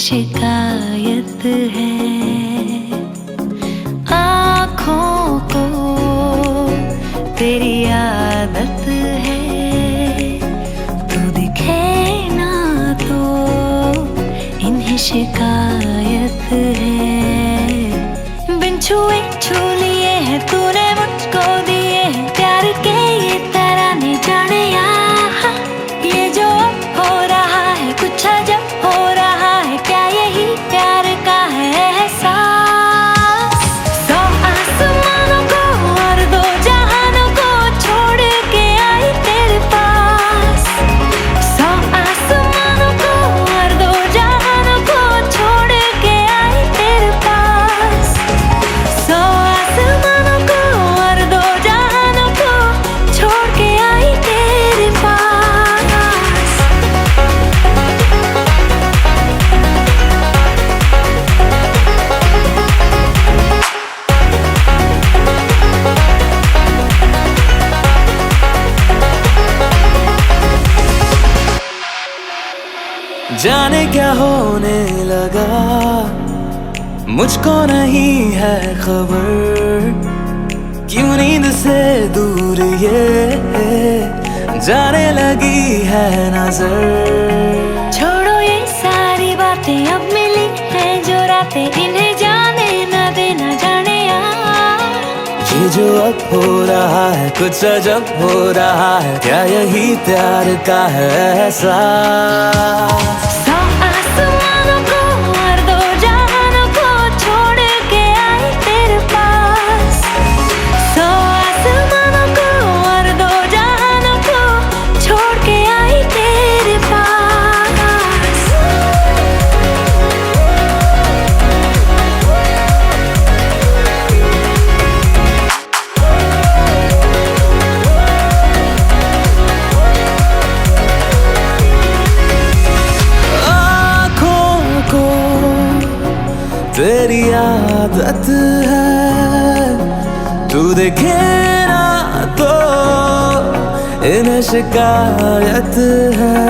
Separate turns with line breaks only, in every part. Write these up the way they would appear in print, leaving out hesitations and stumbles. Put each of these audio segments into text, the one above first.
शिकायत है। आँखों को तेरी आदत है, तू दिखे ना तो इन्हें शिकायत है। बिन छुए छू लिए हैं तूने मुझको, दिए हैं प्यार के ये तराने, जाने यहाँ ये जो हो रहा है कुछ अजब हो रहा है। क्या यही प्यार का है एहसास? सौ आसमानों को और दो जहानों को छोड़ के आई तेरे पास। सौ आसमानों को और दो जहानों को छोड़ के आई तेरे पास। सौ आसमानों को और दो जहानों को छोड़ के आई तेरे पास।
जाने क्या होने लगा, मुझको नहीं है खबर, क्यों नींद से दूर ये जाने लगी है नजर।
छोड़ो ये सारी बातें, अब मिली है जो रातें, इन्हें जाने न देना, जाने यार
ये जो अब हो रहा है कुछ अजब हो रहा है। क्या यही प्यार का है एहसास?
सौ आसमानों को और दो जहानों को छोड़ के आई तेरे पास। सौ आसमानों को और दो जहानों को छोड़ के आई तेरे पास।
तेरी आदत है, तू देखे ना तो इन्हें शिकायत है।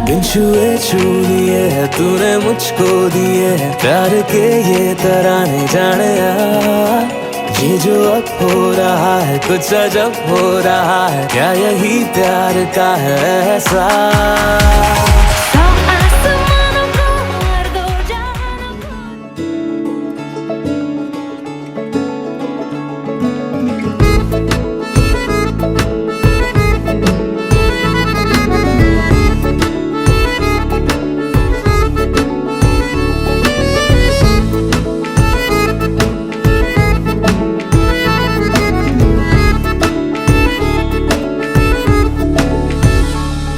बिन छुए छू लिए है तूने मुझको, दिए है प्यार के ये तराने, जाने यार ये जो अब हो रहा है कुछ अजब हो रहा है। क्या यही प्यार का है एहसास?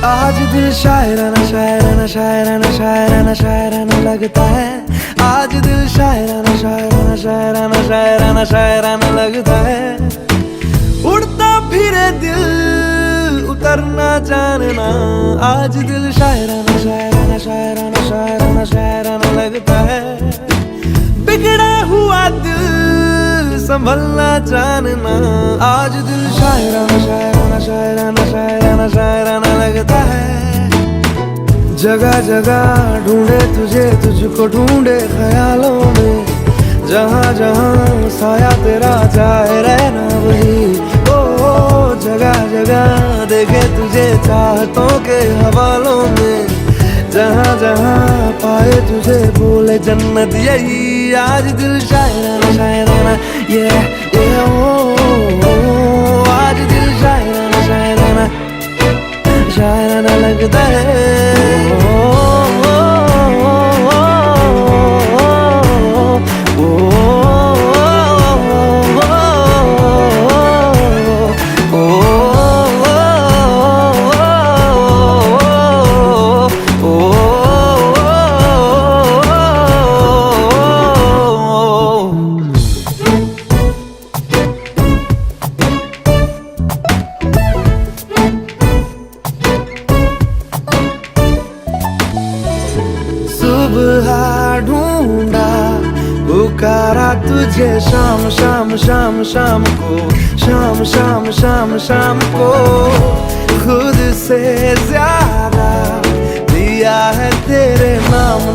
आज दिल शायराना शायराना शायराना शायराना शायराना लगता है। आज दिल शायराना शायराना शायराना शायराना शायराना लगता है। उड़ता फिरे दिल उतरना जानना, आज दिल शायराना शायराना शायराना शायराना शायराना लगता है। बिगड़ा हुआ दिल संभलना जानना, आज दिल शायराना शायराना शायराना शायराना शायराना लगता है। जगह जगह ढूंढे तुझे, तुझको ढूंढे ख्यालों में, जहाँ जहाँ साया तेरा जाए रहना वही। ओ जगह जगह देखे तुझे चाहतों के हवालों में, जहाँ जहाँ पाए तुझे बोले जन्नत यही। आज दिल शायराना शायराना ये ओ आज दिल शायराना शायराना शायराना लगता है। सुबह ढूंढा पुकारा तुझे, शाम शाम शाम शाम को, शाम शाम शाम शाम को। खुद से ज्यादा दिया है तेरे नाम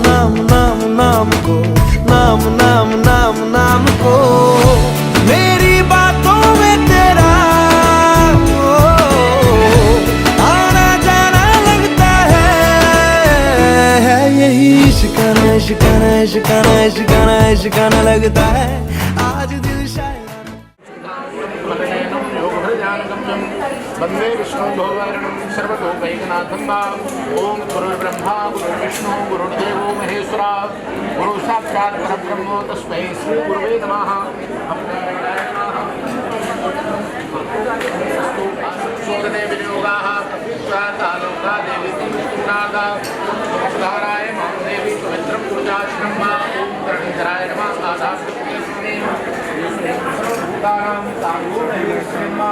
इश्काना इश्काना इश्काना इश्काना इश्काना लगता है आज दिल
वंदे विष्णु भोगवरणं सर्वतोकैकनाथं वा ओं गुरुर्ब्रह्मा गुरुर्विष्णु गुरुर्देवो महेश्वरा गुरु साक्षात् परब्रह्म तस्मै श्री गुरुवे नमः। सोदने विनियोगाः प्रतिष्ठातालोका देवी तुष्टुनादा सुधाराय मां देवी पवित्रं पूजाश्रम वा ओं धरणीधराय नमः आदास्ते भूतानां तांगोरहिर्श्रीमा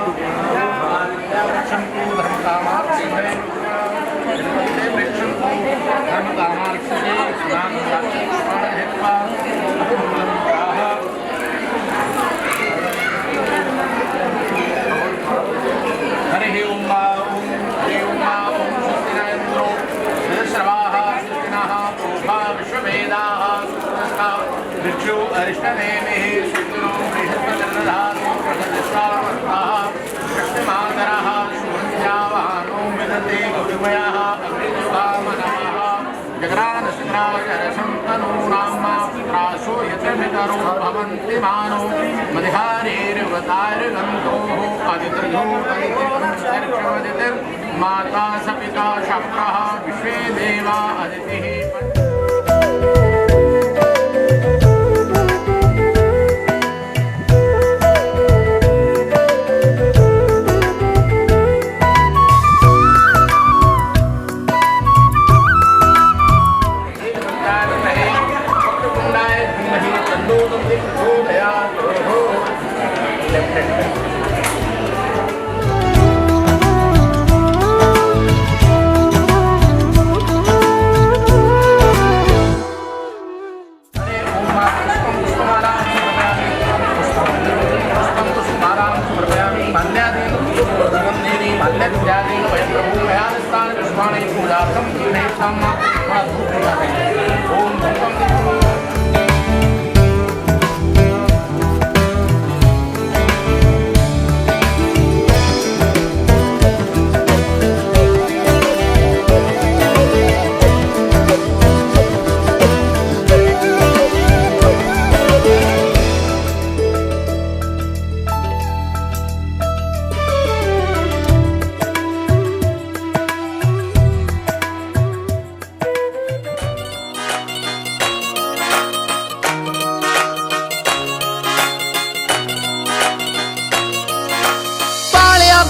हरि ओं स्वस्तिनायन्द्रो सर्वाः स्वस्तिनः पूर्वा विश्ववेदाः ऋक्षो अरिष्टनेमिः स्वस्तिनो बृहस्पतिर्दधातु प्रसदिष्टामस्ताः शक्तिमातरः सुमन्यावानो विदते गौरिमयः अग्निकामनः जगरानस्त्राचरसन्तनूनां प्रासो यतमितरो भवन्ति मानो मधिहारेर्वतार्गन्तोः अदितृधो अदितिर्माता स पिता शक्रः विश्वे देवा अदितिः।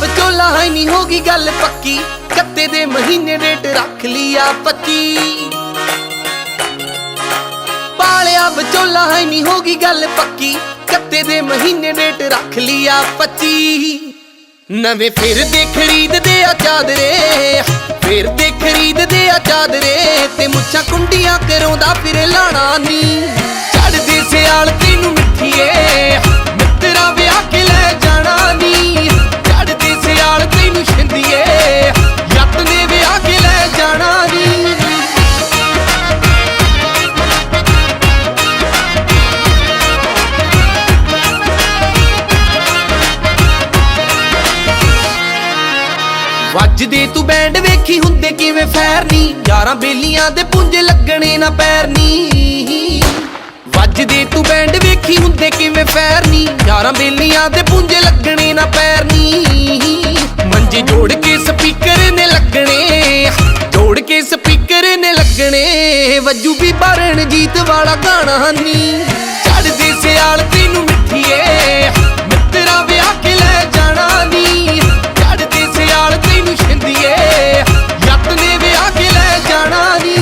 ਵਿਚੋਲਾ ਹੈ ਨਹੀਂ ਹੋਗੀ ਗੱਲ ਪੱਕੀ ਕੱਤੇ ਦੇ ਮਹੀਨੇ ਡੇਟ ਰੱਖ ਲਿਆ 25 ਪਾਲਿਆ ਵਿਚੋਲਾ ਹੈ ਨਹੀਂ ਹੋਗੀ ਗੱਲ ਪੱਕੀ ਕੱਤੇ ਦੇ ਮਹੀਨੇ ਡੇਟ ਰੱਖ ਲਿਆ 25 ਨਵੇਂ ਫਿਰ ਦੇ ਖਰੀਦਦੇ ਆ ਚਾਦਰੇ ਫਿਰ ਦੇ ਖਰੀਦਦੇ ਆ ਚਾਦਰੇ ਤੇ ਮੁੱਛਾਂ ਕੁੰਡੀਆਂ ਕਰਾਉਂਦਾ ਫਿਰ ਲਾਣਾ ਨੀ ਚੜਦੇ ਸਿਆਲ ਤੈਨੂੰ ਮਿੱਠੀਏ ਮਿੱਤਰਾ ਵਿਆਹ ਕੇ ਲੈ ਜਾਣਾ ਨੀ ਸਿਆਲ ਤੈਨੂੰ ਛਿੰਦੀਏ ਜੱਟ ਨੇ ਵਿਆਹ ਕੇ ਲੈ ਜਾਣਾ ਨੀ ਵੱਜਦੇ ਤੂੰ ਬੈਂਡ ਵੇਖੀ ਹੁੰਦੇ ਕਿਵੇਂ ਫੈਰ ਨੀ ਯਾਰਾਂ ਬੇਲੀਆਂ ਦੇ ਪੁੰਜੇ ਲੱਗਣੇ ਨਾ ਪੈਰ ਨੀ ਵੱਜਦੇ ਤੂੰ ਬੈਂਡ ਵੇਖੀ ਹੁੰਦੇ ਕਿਵੇਂ ਫੈਰ ਨੀ ਯਾਰਾਂ ਬੇਲੀਆਂ ਦੇ ਪੁੰਜੇ ਲੱਗਣੇ ਨਾ ਪੈਰ ਨੀ ਮੰਜੇ ਜੋੜ ਕੇ ਸਪੀਕਰ ਨੇ ਲੱਗਣੇ ਜੋੜ ਕੇ ਸਪੀਕਰ ਨੇ ਲੱਗਣੇ ਵੱਜੂ ਵੀ ਬਾਰਨ ਜੀਤ ਵਾਲਾ ਗਾਣਾ ਨੀ ਚੜਦੇ ਸਿਆਲ ਤੈਨੂੰ ਮਿੱਠੀਏ ਮਿੱਤਰਾ ਵਿਆਹ ਕੇ ਲੈ ਜਾਣਾ ਨੀ ਚੜਦੇ ਸਿਆਲ ਤੈਨੂੰ ਛਿੰਦੀਏ ਜੱਟ ਨੇ ਵਿਆਹ ਕੇ ਲੈ ਜਾਣਾ ਨੀ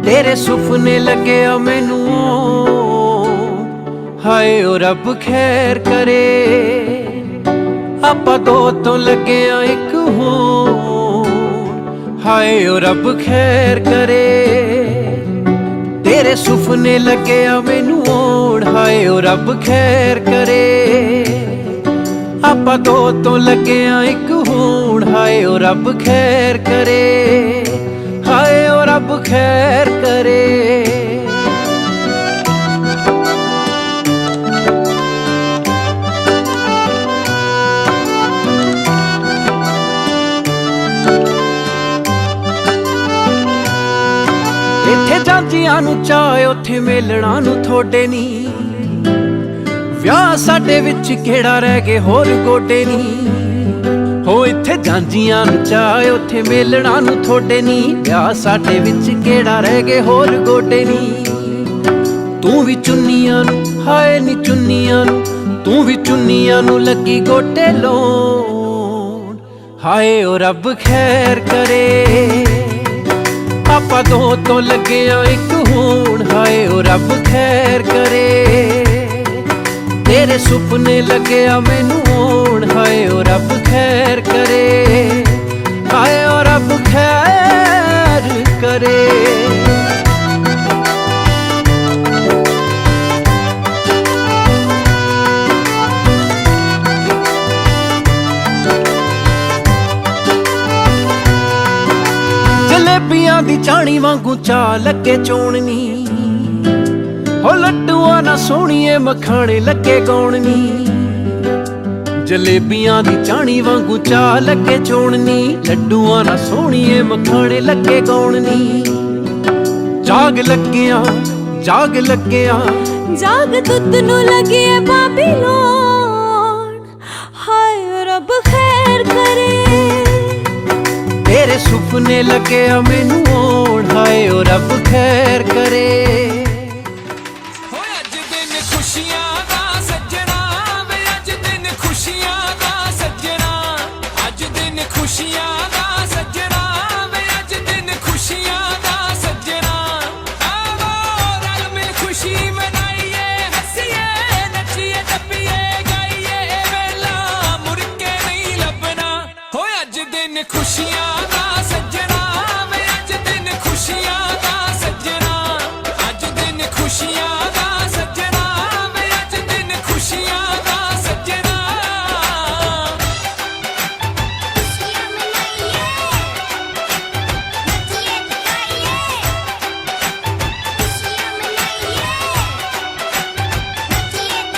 तेरे सुपने लगे मैनू हाय ओ रब खैर करे आपा दो तो लगे एक होर हाय ओ रब खैर करे तेरे सुपने लगे मैनू हाय ओ रब खैर करे आपा दो तो लगे एक होर होण। हाय ओ रब खैर करे, हाय ओ रब खैर करे। इत्थे ਜਾਂਦੀਆਂ ਨੂੰ ਚਾਹ ਉੱਥੇ ਮੇਲਣਾ ਨੂੰ ਥੋੜੇ ਨੀ, ਵਿਆਹ ਸਾਡੇ ਵਿੱਚ ਕਿਹੜਾ ਰਹਿ ਗਏ ਹੋਰ ਗੋਡੇ ਨੀ। ਹੋ ਇੱਥੇ ਜਾਂਦੀਆਂ ਨੂੰ ਚਾਹ ਉੱਥੇ ਮੇਲਣਾ ਨੂੰ ਥੋੜੇ ਨੀ, ਵਿਆਹ ਸਾਡੇ ਵਿੱਚ ਕਿਹੜਾ ਰਹਿ ਗਏ ਹੋਰ ਗੋਡੇ ਨੀ। ਤੂੰ ਵੀ ਚੁੰਨੀਆਂ ਨੂੰ, ਹਾਏ ਨੀ ਚੁੰਨੀਆਂ ਨੂੰ, ਤੂੰ ਵੀ ਚੁੰਨੀਆਂ ਨੂੰ ਲੱਗੀ ਗੋਟੇ ਲਾਉਣ। ਹਾਏ ਓ ਰੱਬ ਖੈਰ ਕਰੇ, ਆਪਾਂ ਦੋ ਤੋਂ ਲੱਗਿਆ ਇੱਕ ਹੋਣ। ਹਾਏ ਓ ਰੱਬ ਖੈਰ ਕਰੇ, ਤੇਰੇ ਸੁਪਨੇ ਲੱਗਿਆ ਮੈਨੂੰ ਹੋਣ। ਹਾਏ ਓ ਰੱਬ ਖੈਰ ਕਰੇ, ਹਾਏ ਓ ਰੱਬ ਖੈਰ ਕਰੇ। ਜਲੇਬੀਆਂ ਦੀ ਚਾਣੀ ਵਾਂਗੂ ਚਾਹ ਲੱਗੇ ਚੋਣਨੀ, ਹੋ ਲੱਡੂਆਂ ਨਾ ਸੋਹਣੀਏ ਮਖਾਣੇ ਲੱਗੇ ਗਾਉਣਨੀ। ਜਲੇਬੀਆਂ ਦੀ ਚਾਣੀ ਵਾਂਗੂ ਚਾਹ ਲੱਗੇ ਚੋਣਨੀ, ਲੱਡੂਆਂ ਨਾ ਸੋਹਣੀਏ ਮਖਾਣੇ ਲੱਗੇ ਗਾਉਣਨੀ। ਜਾਗ ਲੱਗਿਆ, ਜਾਗ ਲੱਗਿਆ,
जाग तुत नु लगी है बाबीलोन। हाय रब खैर करे,
तेरे सुपने लगे मैनू होण। हाय ओ रब खैर करे।
अज दिन खुशियां दा सजना वे, अज दिन खुशियां दा सजना, अज दिन खुशियां दा सजना वे, अज दिन खुशियां दा सजना। आवो रल मिल खुशी मनाइए, हसीए नचिए टप्पिए गाइए, वेला मुड़ के नहीं लभना। हो अज दिन खुशियां दा सजना वे, अज दिन खुशियां दा सजना, अज दिन खुशियां दा सजना वे, अज दिन खुशियां दा सजना।
खुशियाँ मनाइए, नचिए गाइए, खुशियाँ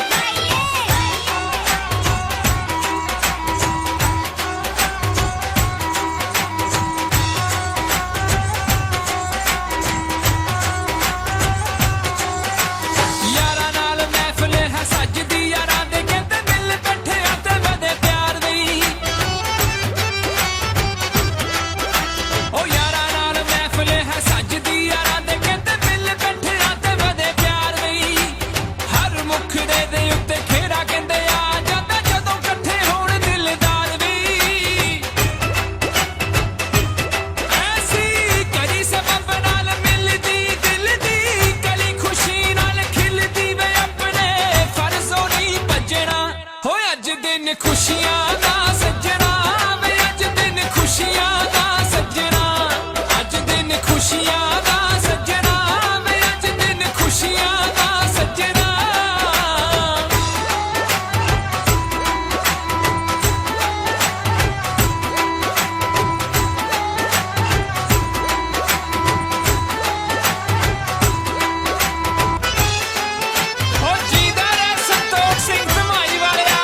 मनाइए,
यारा नाल महफिल है सजदी, यारा दे कहते दिल कट्ठे आते वदे प्यार दी। ओ यारा नाल महफिल है सजदी, यारा दे कहते दिल कट्ठे आते वदे प्यार दी। हर मुखड़े दे उत्ते खेड़ा कहंदे आ जांदा, जदों कट्ठे होण दिलदार वी। ऐसी करी सबब नाल मिलदी दिल दी कली, खुशी नाल खिलदी वे अपने फर्जों नहीं भजना। हो अज दिन खुशियां दा सजना वे, अज दिन खुशियां दा सजना, अज दिन खुशियां दा सजना वे, अज दिन खुशियां दा सजना। हो जीदा रे संतोष सिंह धमाई वालिया।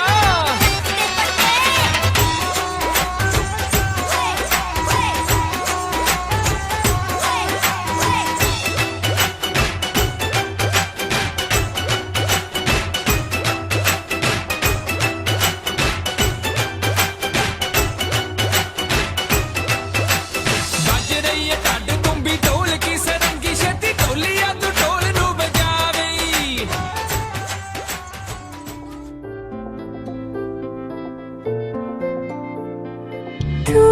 बज रही है ढड तुम्बी ढोल की सरंगी, छेती ढोलिया तू ढोल नू बजावे।
तू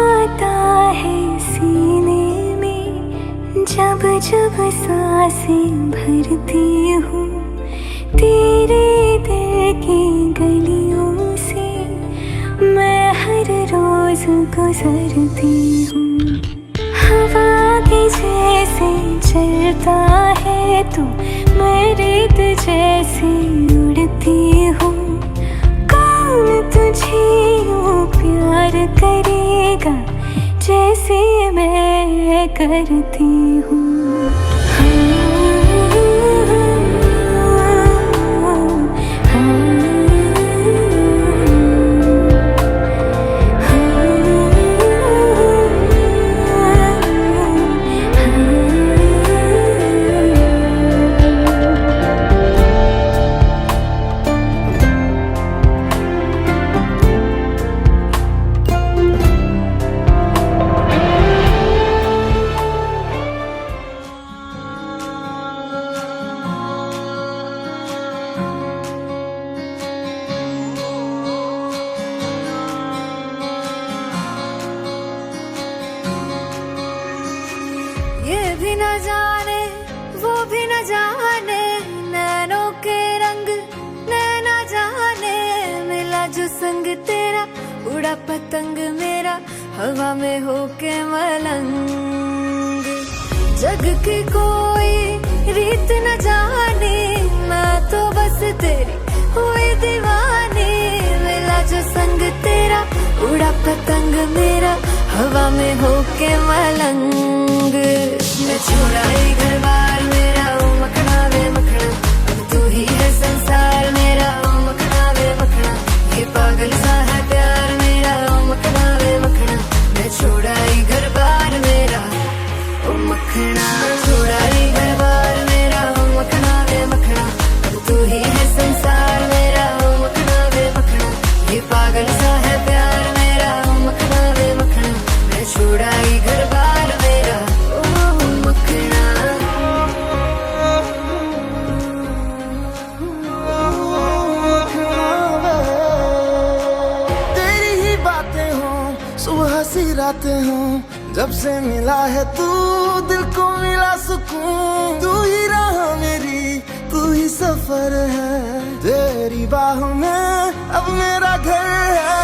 आता है सीने में, जब जब सांसें भरती हूँ। तेरे दिल की गलियों से मैं हर रोज गुजरती हूँ। हवा के जैसे चलता है तू, मैं रेत जैसे उड़ती हूँ। कौन तुझे यूं प्यार करेगा जैसे मैं करती हूँ। ये भी न जाने वो भी न जाने, नैनों के रंग नैना जाने, मिला जो संग तेरा उड़ा पतंग मेरा हवा में होके मलंग। जग की कोई रीत न जाने, मैं तो बस तेरी हुई दीवानी, मिला जो संग तेरा उड़ा पतंग मेरा हवा में होके मलंग। मैं छोड़ा ही घर बार मेरा ओ मखना वे मखना, अब तू ही है संसार मेरा ओ मखना वे मखना, ये पागल सा है प्यार मेरा ओ मखना वे मखना। मैं छोड़ा ही घर बार मेरा ओ मखना, छोड़ा ही घर बार मेरा ओ मखना वे मखना, अब तू ही है संसार मेरा ओ मखना वे मखना, ये पागल सा है प्यार मेरा ओ मखना वे मखना। मैं छोड़ा ही घर बार मेरा ओ मखना।
तेरी ही बातें हों सुबह सी रातें हों, जब से मिला है तू दिल को मिला सुकून। तू ही राह मेरी तू ही सफर है, तेरी बाहों में अब मेरा घर है।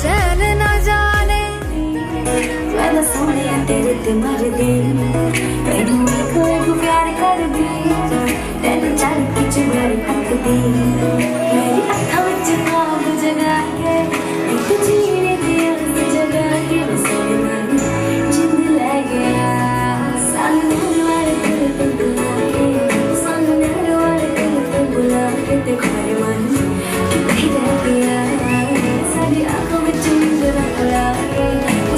चैन न जाने मैं तो सोने तेरे ते मर गई, मैनू एक प्यार कर दी, तेरे चल पिछ मेरी पक दी, मेरी अखां विच ख्वाब जगा के एक जीने दी अर्ज जगा के सोना जिंद ले गया। सामने वाले दिल पे बुला के, सामने वाले दिल पे बुला के देखो मेरे मन कहीं रह गया। साडी आँखों विच नींद रखला के,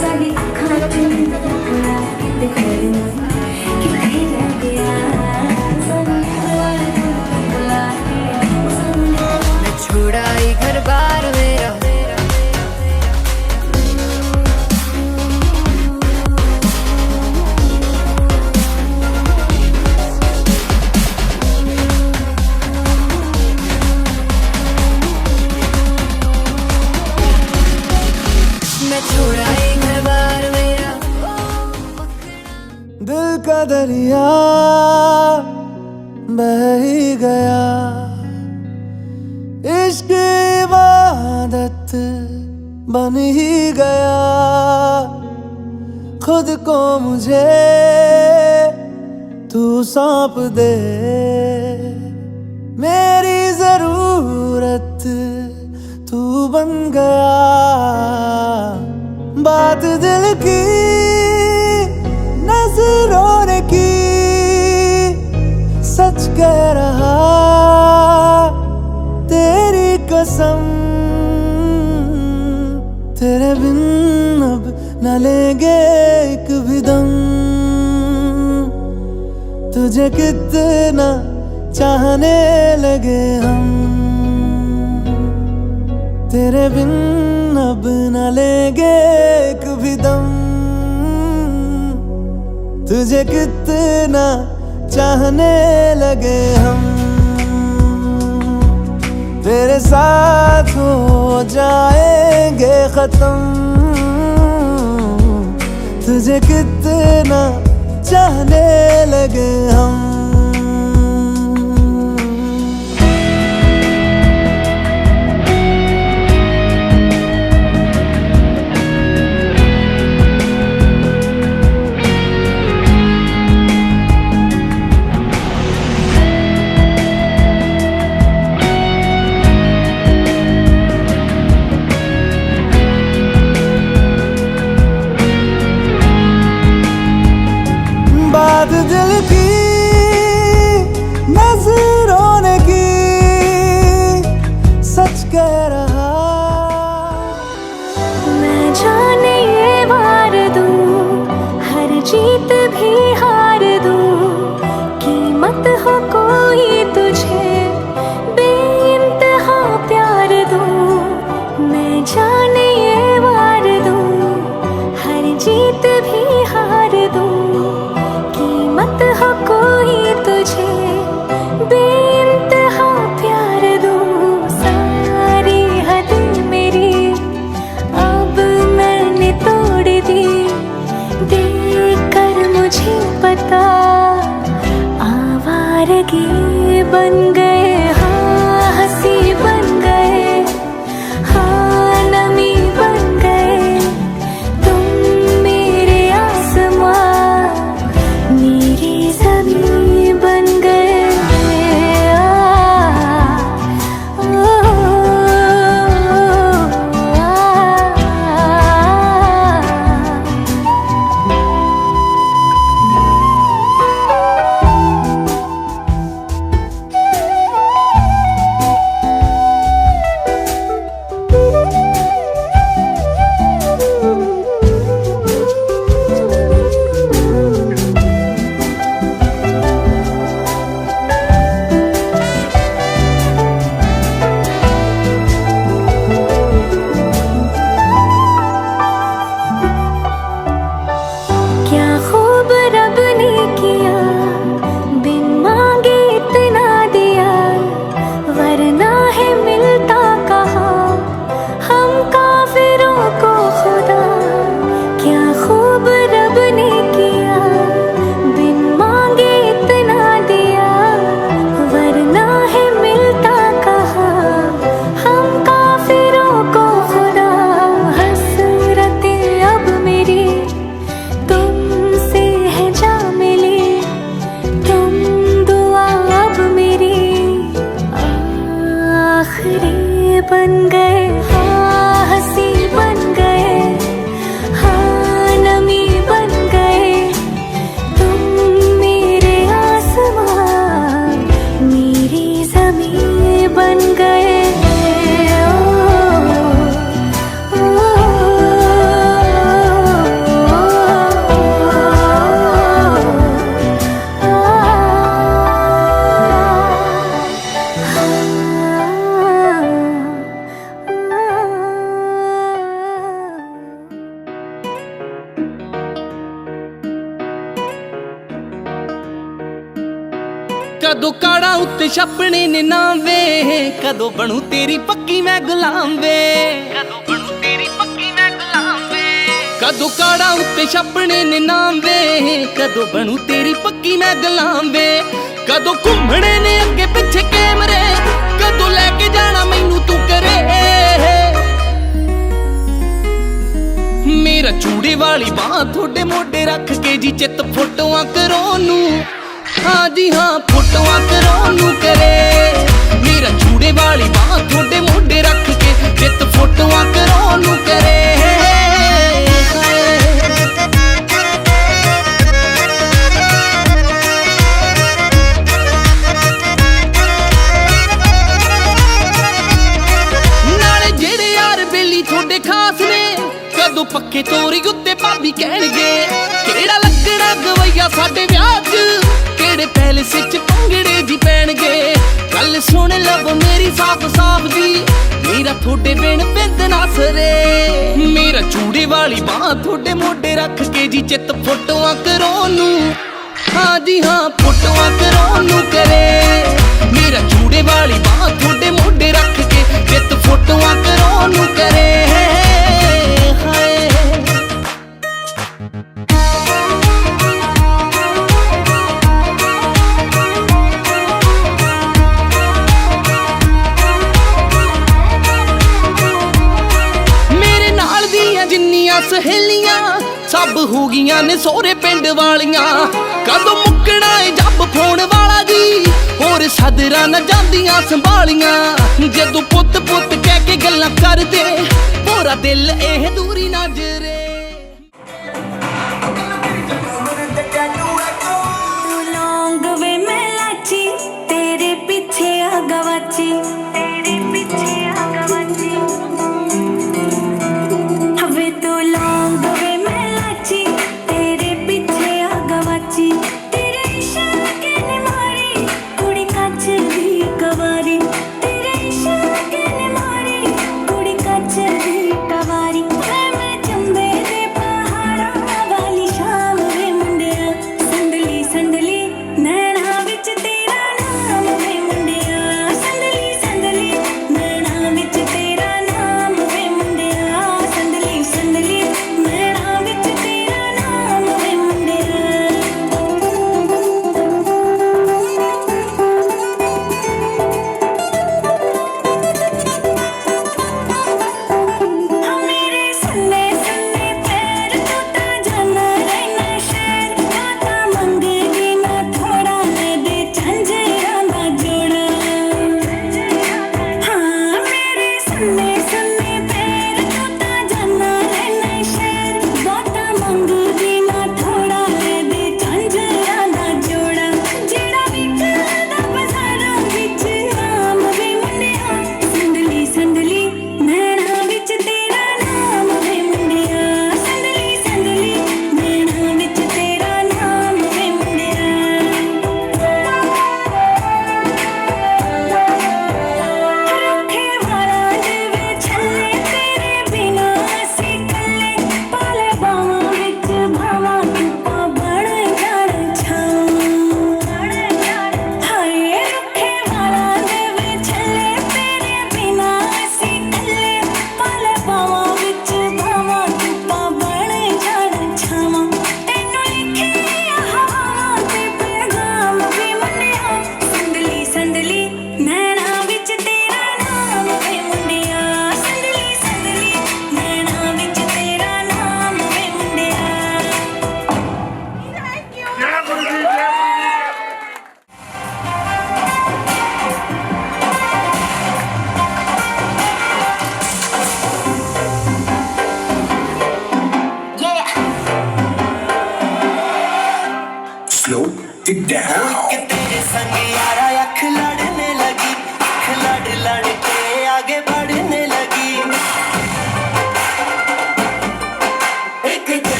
साडी आँखों विच नींद रखला के देखो मेरे मन कहीं रह गया। सामने वाले दिल पे बुला के, मैं छोड़ा ही घर बार मेरा। मैं छोड़ा ही घर बार मेरा ओ मखना।
दिल का दरिया बह ही गया, इश्क इबादत बन ही गया। खुद को मुझे तू सौंप दे, मेरी जरूरत तू बन गया। बात दिल की नजरों ने की, सच कह रहा तेरी कसम। तेरे बिन अब न लेंगे एक भी दम, तुझे कितना चाहने लगे हम। तेरे बिन अब न लेंगे एक भी दम, तुझे कितना चाहने लगे हम। तेरे साथ हो जाएंगे खत्म, तुझे कितना चाहने लगे हम।
जान ये वार दूं, हर जीत भी हार दूं, कीमत हो कोई तुझे बेइंतहा प्यार दूं। सारी हद मेरी अब मैंने तोड़ दी, देकर मुझे पता आवारगी बन गए, हाँ हंसी बन गए, हाँ नमी बन गए, तुम मेरे आसमां मेरी ज़मीं बन गए। क्या खूब रब ने किया, बिन मांगे इतना दिया, वरना है मिलता कहाँ हम काफिरों को खुदा। क्या खूब रब ने किया, बिन मांगे इतना दिया, वरना है मिलता कहाँ हम काफिरों को खुदा। हसरतें अब मेरी तुमसे है जा मिली, तुम दुआ अब मेरी आखिरी बन गए, हाँ हंसी बन गए, हाँ नमी बन गए, तुम मेरे आसमां मेरी ज़मीं बन गए।
कदों काड़ा उत्ते छपने ने नाम वे, कदों बनू तेरी पक्की मैं गुलाम वे, कदों बनू तेरी पक्की मैं गुलाम वे। कदों काड़ा उत्ते छपने ने नाम वे, कदों बनू तेरी पक्की मैं गुलाम वे। कदों घूमने ने अगे पिछे कैमरे, कदों लेके जाना मैनू तू करे। मेरा चूड़े वाली बांह थोड़े मोढे रख के जी चित फोटोआं करो नू, हाँ जी हाँ फोटोआं करो नू करे। मेरा चूड़े वाली बांह थोड़े मोढे रख के चित फोटोआं करो नू करे। नाले जेड़े यार बेली थोड़े खास ने, कदों पक्के तोरी उत्ते भाभी कहणगे केड़ा लगना गवैया साडे विआह च, केड़े पैलेस च भंगड़े जी पैणगे। गल सुन लब मेरी साफ साफ जी, मेरा थोड़े बिन बिंद ना सरे। मेरा चूड़े वाली बांह थोड़े मोढे रख के जी चित फोटोआं करो नू, हाँ जी हाँ फोटोआं करो नू करे। मेरा चूड़े वाली बांह थोड़े मोढे रख के चित फोटोआं करो नू करे। हाय सहेलियां सब हो गईयां ने सोहरे पिंड वालियां। कदों मुकना है जब फोन वाला जी, होर सदरां न जांदियां संभालियां। जदों पुत पुत कह के गल्लां करदे, पूरा दिल एह दूरी नजरे।
तू लौंग वे मैं लाची, तेरे पीछे आ गवाची, तेरे पीछे आ गवाची। वे तू लौंग वे मैं लाची, तेरे पीछे आ गवाची। तेरे इशारे ने मारी कुड़ी कच दी कवारी, तेरे इशारे ने मारी कुड़ी कच दी कवारी।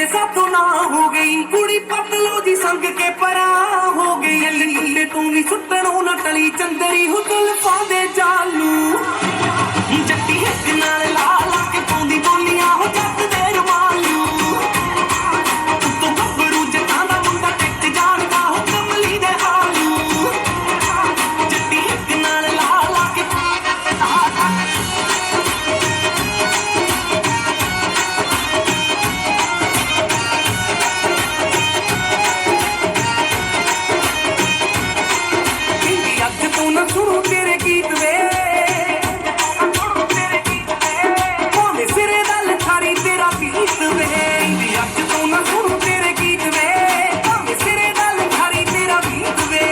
मेरे साथों ना हो गई कुड़ी पतलो जी संग के परा हो गई अली मुंडे तू भी सुटणों ना टली चंदरी हो जुल्फां दे जालू जट्टी हिक नाल ला ला के पाउंदी बोलियां हो जट दे रवालू तू गब्बरू जटां दा मुंडा टिक जाणदा हो कमली दे हालू जट्टी हिक नाल ला ला के अज तू ना सुनू तेरे गीत वे भावें सिरे दा लखारी तेरा गीत वे अज तू ना सुनू तेरे गीत वे भावें सिरे दा लखारी तेरा गीत वे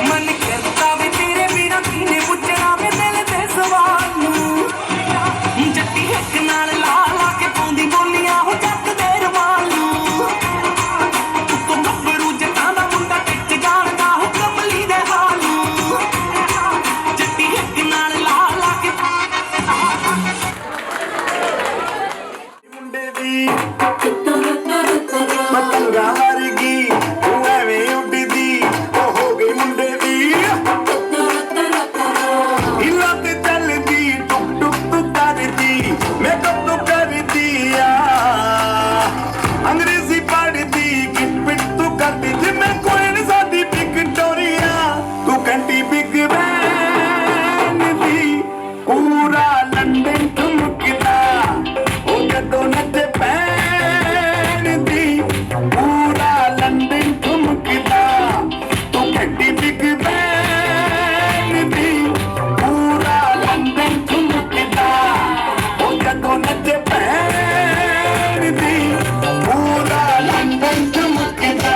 मन करता वे तेरे बिना कीने पुछना वे दिल दे सवाल नूं जट्टी हिक नाल ला ला के पाउंदी बोलियां हो जट दे रवालू तू गब्बरू जटां दा मुंडा टिक जाणदा हो कमली दे हालू जट्टी हिक नाल ला ला के मुंडे दी पतंगा वरगी तू एवें उड़दी ओ हो गई मुंडे दी हिला ते चलदी टुक टुक टुक करदी मेकअप तू करदी अंग्रेजी पढ़दी किट पिट तू करदी जिम्मे कोई सादी विक्टोरिया तू कंटी बिग बैन दी पूरा लंदन ठुमकदा ओ जदों नचे पैन दी पूरा लंदन ठुमकदा तू कंटी बिग बैन दी पूरा लंदन ठुमकदा ओ जदों नचे पैन दी पूरा लंदन ठुमकदा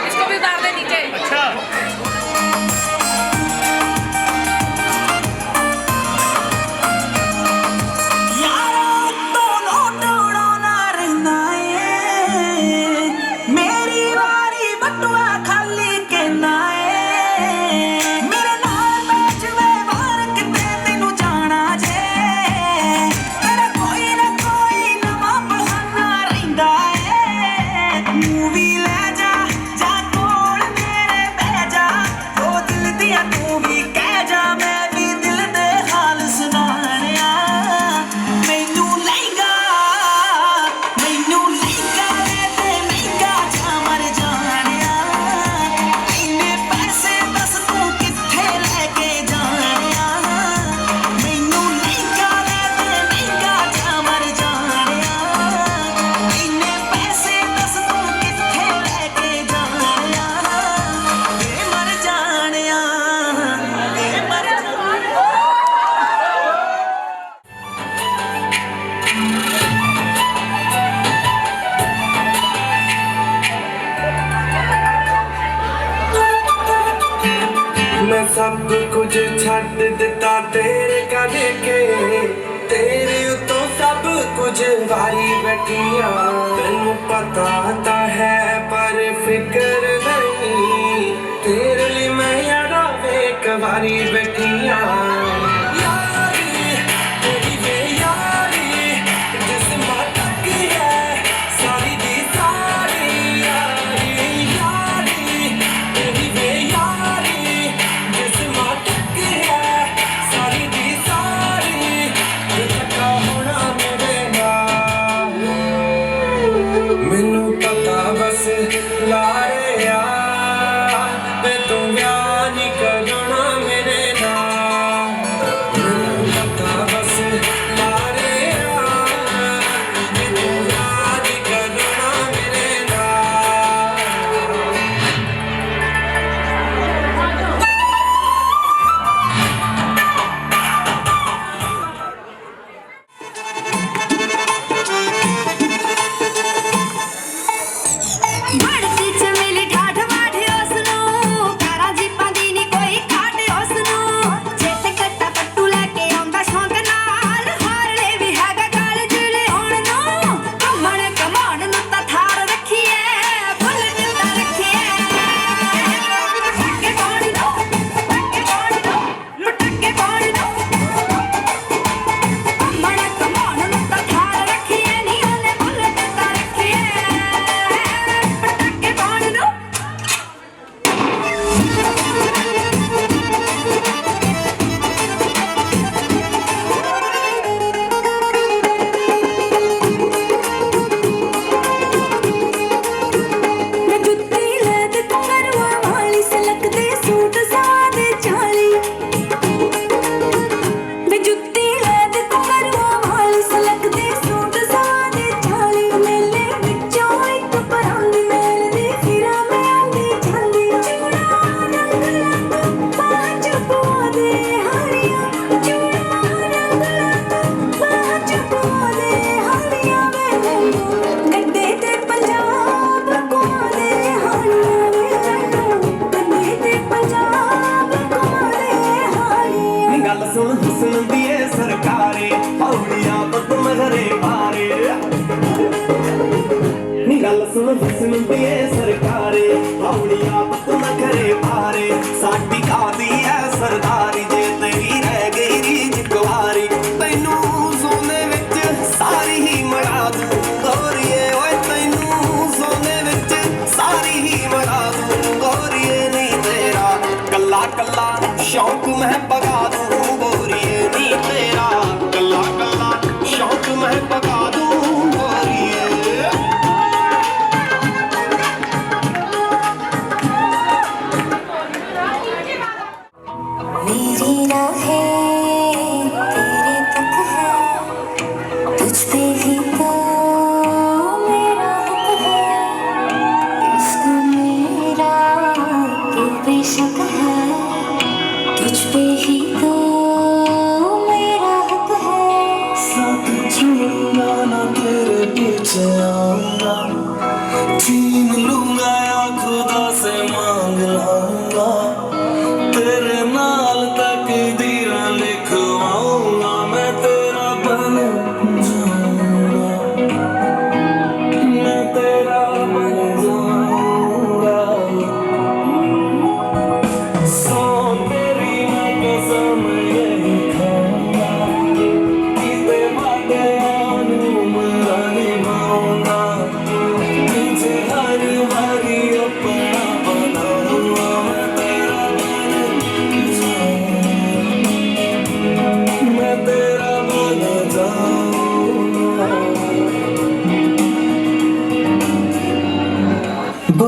इसको भी उतार दे नीचे।
मेरी वारी बटुआ खाली कहना है मेरे नाल बैठ वे बाहर किते तेनू जाना जे तेरा कोई ना कोई नवा बहाना रहिंदा है मूवी ले जा जा कोल मेरे बह जा ओ दिल दिया तू भी कह जा मैं भी दिल दे हाल सुनाणिया मैनू लैगा वे ते महंगा जा मर जाणिया इन्ने पैसे दस तू कित्थे लेके जाणिया मैनू लैगा वे ते महंगा जा मर जाणिया इन्ने पैसे दस तू कित्थे लेके जाणिया वे मर जाणिया वे मर जाणिया मैं सब कुछ छड़ दिता तेरे करके तेरे उतो सब कुछ वारी बैठिया तेनू पता ता है पर फिक्र नहीं तेरे लिए मैं यारा एक वारी बैठिया यारी तेरी वे यारी जिस्म तक है सारी दी सारी यारी यारी तेरी वे यारी जिस्म तक है सारी दी सारी जिसका होना मेरे नाल मैनू पता बस लाया वे तू ब्याह नहीं करना मेरे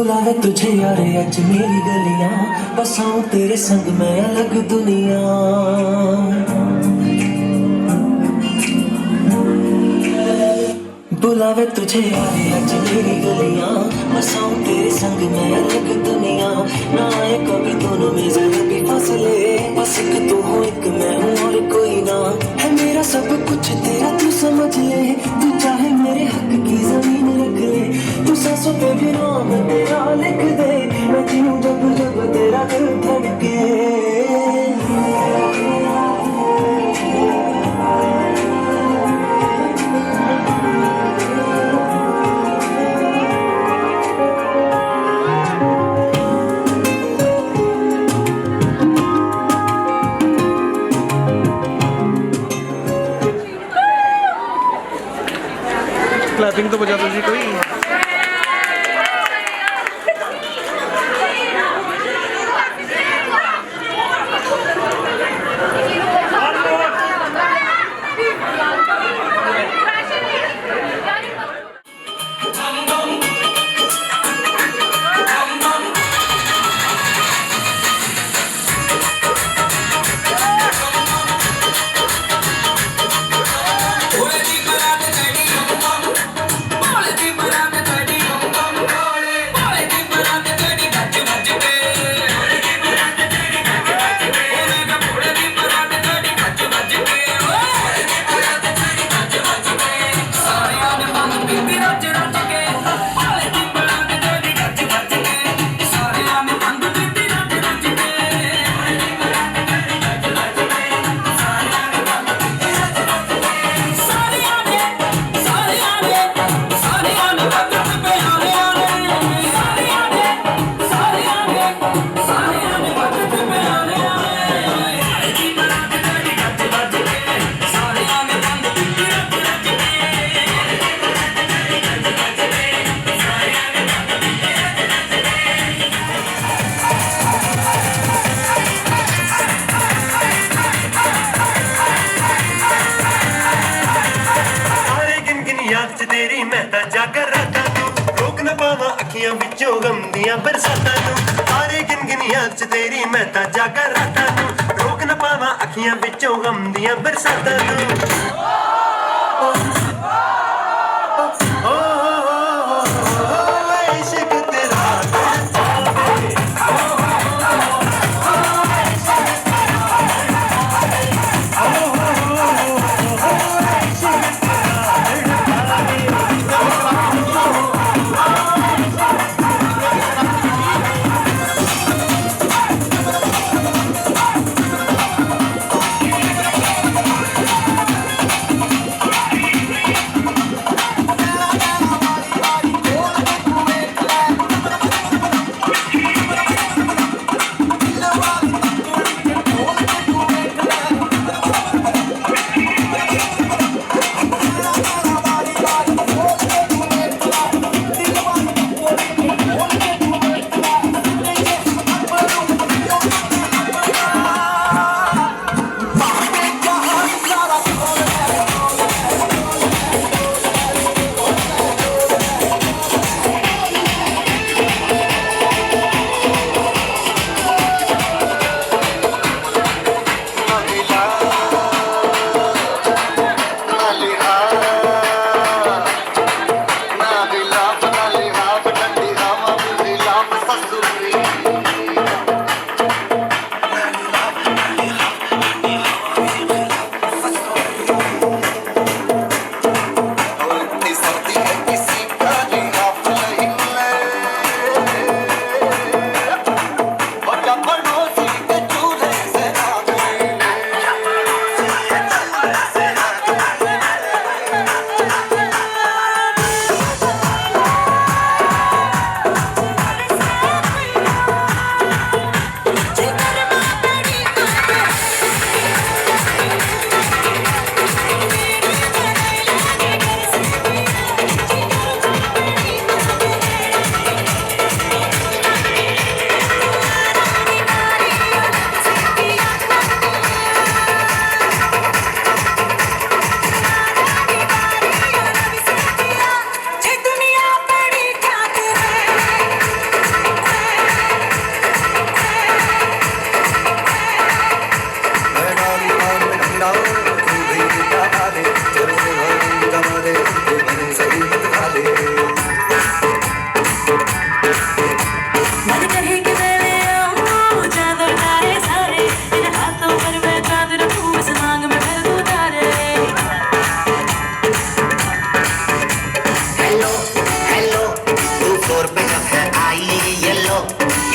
बुलावे तुझे यार अज मेरी गलियां, बसाऊं तेरे संग मैं अलग दुनिया। बुलावे तुझे यार अज मेरी गलियां, बसाऊं तेरे संग मैं अलग दुनिया। ना आए कभी दोनों में जरा भी फासले, बस एक तू हो एक मैं हूँ और कोई ना। है मेरा सब कुछ तेरा तू समझ ले, तू चाहे मेरे हक की जमीन रख ले। तू सांसों पे भी नाम तेरा लिख दे, मैं जीऊं जब जब तेरा दिल धड़के।
क्लैपिंग तो बजा दो जी कोई।
जाकर राता तू रोक न पावा अखियां विचों गम दियां बरसातां तू। सारे गिन गिन याद च तेरी मैं तां जाकर राता तू रोक न पावा अखियां विचों गम दियां बरसातां तू।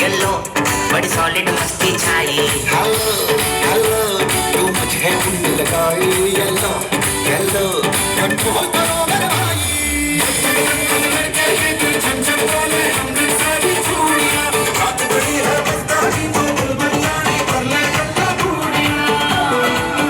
येलो बड़ी सॉलिड मस्ती छाई
हेलो हेलो तू मुझे उंड लगाई येलो येलो कंट्रोल करो मेरे भाई झमझम वाले हमने सारी चूड़ियां बात बड़ी है बस्तानी तो बुलबुल रानी कर ले कट्टा बूढ़ियां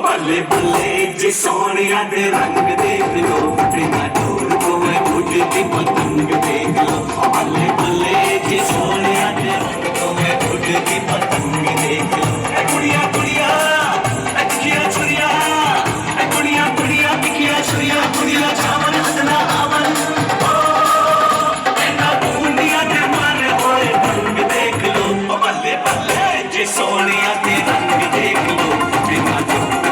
बल्ले बल्ले जे सोनिया दे रंग देख लो बिना डोर को मैं उड़ती पतंग देख लो बल्ले बल्ले जे सोनिया दे रंग को मैं उड़ती पतंग देख लो कुड़िया कुड़िया अखियां छुरिया कुड़िया कुड़िया अखियां छुरिया कुड़िया चावल हसना आवन ओ एना दुनिया दे मारे होए रंग देख लो बल्ले बल्ले जे सोनिया दे रंग देख लो बिना डोर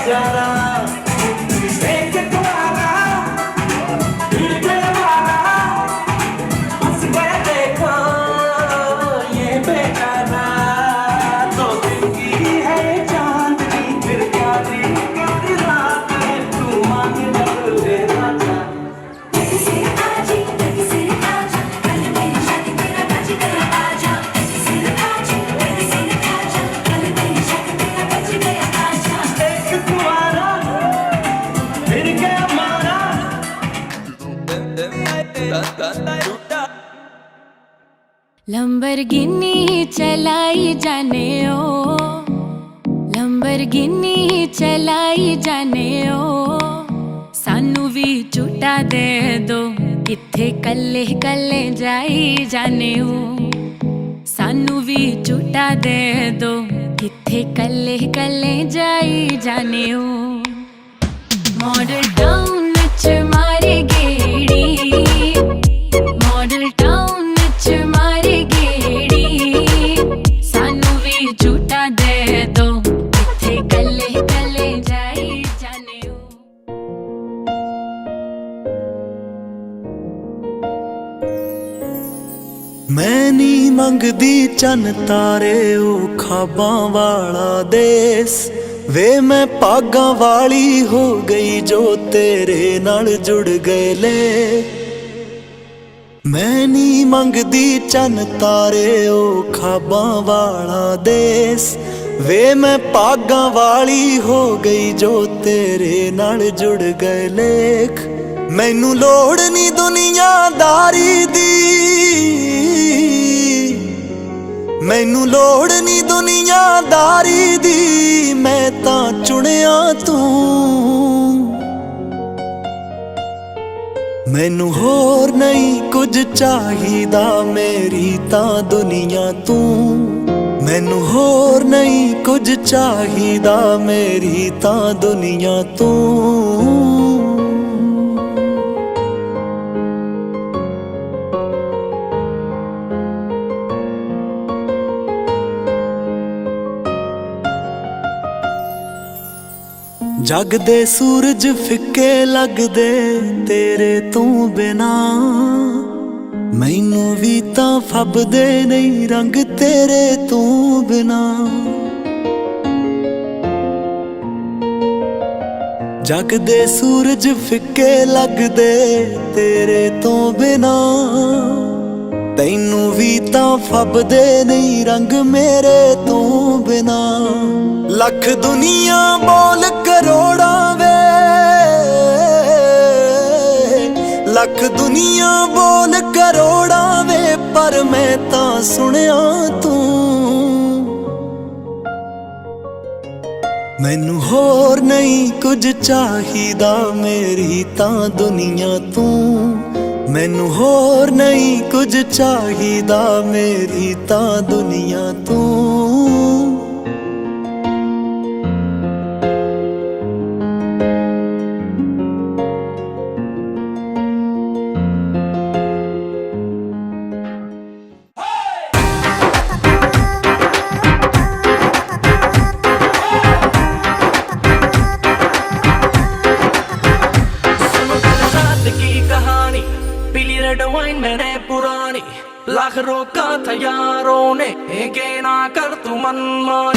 जरा एक तुम्हारा फिर के वाला हंस के देखो ये बेगाना तो दिन की है चांदनी फिर प्यारी प्यारी रात है तू मांग ले राजा एक तुम्हारा फिर के हमारा
लंबरगिनी चलाई जाने ओ लंबरगिनी चलाई जाने ओ सानू भी झूठा दे दो इत्थे कल्ले कल्ले जाई जाने ओ सानू भी झूठा दे दो इत्थे कल्ले कल्ले जाई जाने ओ मॉडल टाउन च मारे गेड़ी मॉडल टाउन च मारे गेड़ी सानू भी झूठा दे दो इत्थे कल्ले कल्ले जाई जाने ओ
मैं नी मंगदी चन तारे ओ खाबां वाला देस वे मैं पागां वाली हो गई जो तेरे नाल जुड़ गए ले मैं नी मंगदी चन तारे ओ खाबां वाला देस वे मैं पागां वाली हो गई जो तेरे नाल जुड़ गए लेख मैनू लोड़ नी दुनियादारी दी मैनू लोड़ नी दुनियादारी दी मैं तां चुनिया तू मैनू होर नहीं कुछ चाहिदा मेरी तां दुनिया तू मैनू होर नहीं कुछ चाहिदा मेरी तां दुनिया तू जग दे सूरज फिक्के लगदे तेरे तू बिना मैनू भी तां फबदे नहीं रंग तेरे तू बिना जग दे सूरज फिक्के लगदे तेरे तू बिना तैनू भी तां फबदे नहीं रंग मेरे तू बिना लख दुनिया बोल करोड़ा वे लख दुनिया बोल करोड़ा वे पर मैं तां सुनिया तू मैनू होर नहीं कुछ चाहिदा मेरी तां दुनिया तू मैनू होर नहीं कुछ चाहिदा मेरी तां दुनिया तू
लाख रोका था यारों ने के ना कर तू मनमानी